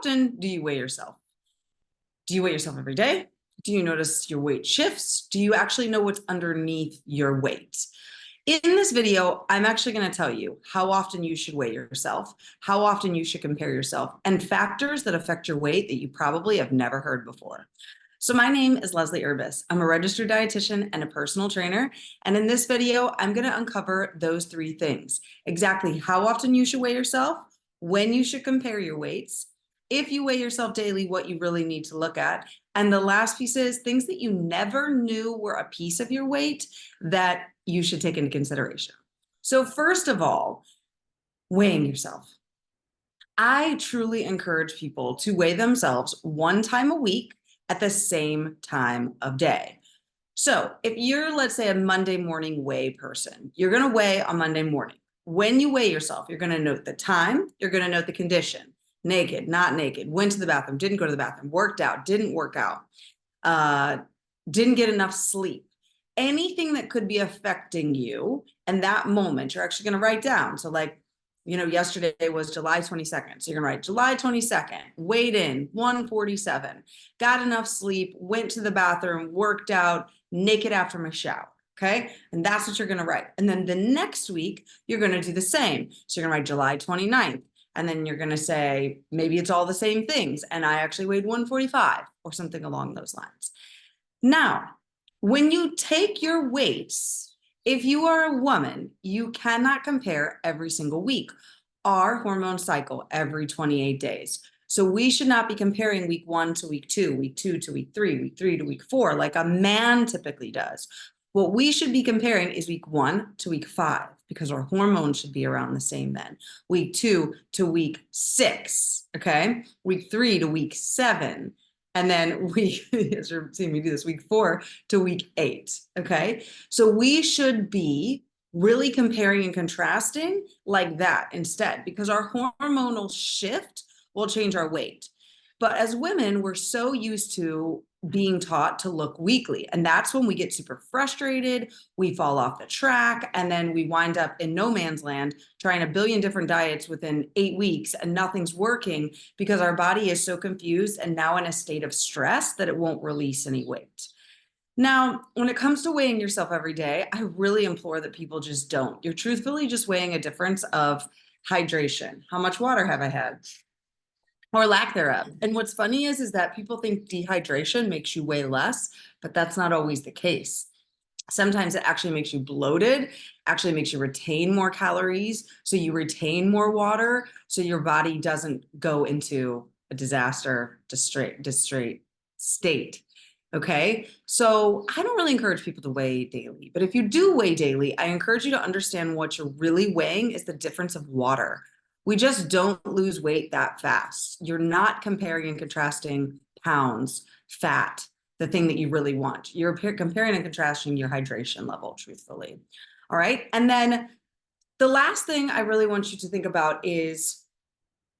often do you weigh yourself? Do you weigh yourself every day? Do you notice your weight shifts? Do you actually know what's underneath your weight? In this video, I'm actually going to tell you how often you should weigh yourself, how often you should compare yourself, and factors that affect your weight that you probably have never heard before. So my name is Leslie Urbis. I'm a registered dietitian and a personal trainer. And in this video, I'm going to uncover those three things: exactly how often you should weigh yourself, when you should compare your weights, if you weigh yourself daily, what you really need to look at. And the last piece is things that you never knew were a piece of your weight that you should take into consideration. So first of all, weighing yourself. I truly encourage people to weigh themselves one time a week at the same time of day. So if you're, let's say, a Monday morning weigh person, you're going to weigh on Monday morning. When you weigh yourself, you're going to note the time, you're going to note the condition: naked, not naked, went to the bathroom, didn't go to the bathroom, worked out, didn't work out, didn't get enough sleep. Anything that could be affecting you in that moment, you're actually going to write down. So like, yesterday was July 22nd. So you're going to write July 22nd, weighed in 147, got enough sleep, went to the bathroom, worked out, naked after my shower. Okay. And that's what you're going to write. And then the next week, you're going to do the same. So you're going to write July 29th. And then you're going to say, maybe it's all the same things, and I actually weighed 145 or something along those lines. Now, when you take your weights, if you are a woman, you cannot compare every single week. Our hormone cycle every 28 days. So we should not be comparing week 1 to week 2, week 2 to week 3, week 3 to week 4, like a man typically does. What we should be comparing is week 1 to week 5, because our hormones should be around the same then. Week 2 to week 6, okay? Week 3 to week 7. And then as you're seeing me do this, week 4 to week 8, okay? So we should be really comparing and contrasting like that instead, because our hormonal shift will change our weight. But as women, we're so used to being taught to look weekly. And that's when we get super frustrated, we fall off the track, and then we wind up in no man's land trying a billion different diets within 8 weeks and nothing's working because our body is so confused and now in a state of stress that it won't release any weight. Now, when it comes to weighing yourself every day, I really implore that people just don't. You're truthfully just weighing a difference of hydration. How much water have I had? Or lack thereof. And what's funny is that people think dehydration makes you weigh less, but that's not always the case. Sometimes it actually makes you bloated, actually makes you retain more calories, so you retain more water, so your body doesn't go into a disaster, distraught state. Okay, so I don't really encourage people to weigh daily, but if you do weigh daily, I encourage you to understand what you're really weighing is the difference of water. We just don't lose weight that fast. You're not comparing and contrasting pounds, fat, the thing that you really want. You're comparing and contrasting your hydration level, truthfully. All right. And then the last thing I really want you to think about is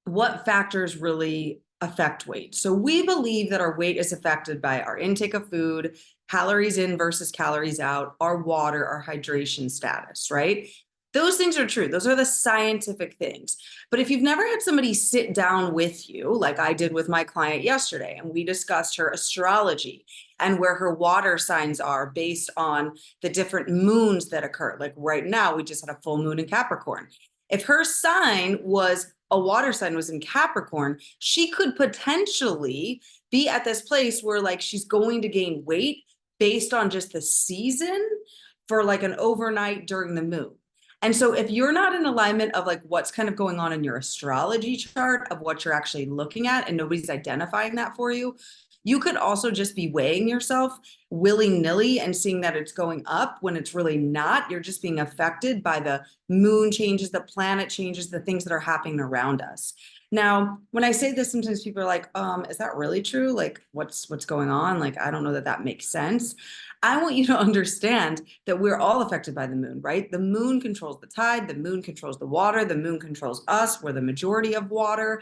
what factors really affect weight. So we believe that our weight is affected by our intake of food, calories in versus calories out, our water, our hydration status, right? Those things are true. Those are the scientific things. But if you've never had somebody sit down with you, like I did with my client yesterday, and we discussed her astrology and where her water signs are based on the different moons that occur. Like right now, we just had a full moon in Capricorn. If her sign was a water sign was in Capricorn, she could potentially be at this place where like she's going to gain weight based on just the season for like an overnight during the moon. And so if you're not in alignment of like what's kind of going on in your astrology chart of what you're actually looking at, and nobody's identifying that for you, you could also just be weighing yourself willy-nilly and seeing that it's going up when it's really not. You're just being affected by the moon changes, the planet changes, the things that are happening around us. Now, when I say this, sometimes people are like, is that really true? Like, what's going on? Like, I don't know that that makes sense. I want you to understand that we're all affected by the moon, right? The moon controls the tide, the moon controls the water, the moon controls us. We're the majority of water.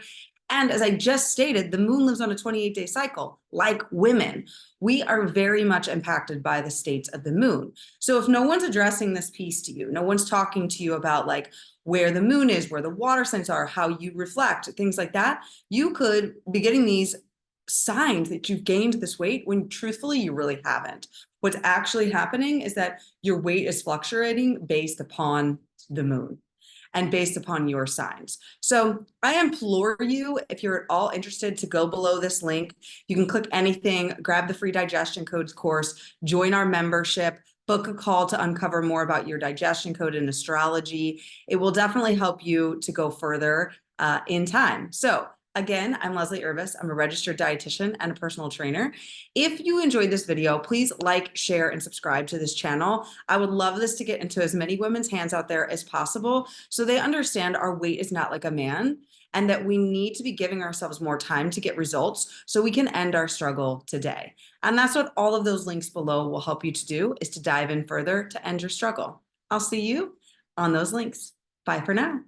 And as I just stated, the moon lives on a 28-day cycle, like women. We are very much impacted by the states of the moon. So if no one's addressing this piece to you, no one's talking to you about like where the moon is, where the water signs are, how you reflect, things like that, you could be getting these signs that you've gained this weight when truthfully you really haven't. What's actually happening is that your weight is fluctuating based upon the moon and based upon your signs. So I implore you, if you're at all interested, to go below this link. You can click anything, grab the free digestion codes course, join our membership, book a call to uncover more about your digestion code and astrology. It will definitely help you to go further in time. So again, I'm Leslie Irvis. I'm a registered dietitian and a personal trainer. If you enjoyed this video, please like, share, and subscribe to this channel. I would love this to get into as many women's hands out there as possible so they understand our weight is not like a man and that we need to be giving ourselves more time to get results so we can end our struggle today. And that's what all of those links below will help you to do, is to dive in further to end your struggle. I'll see you on those links. Bye for now.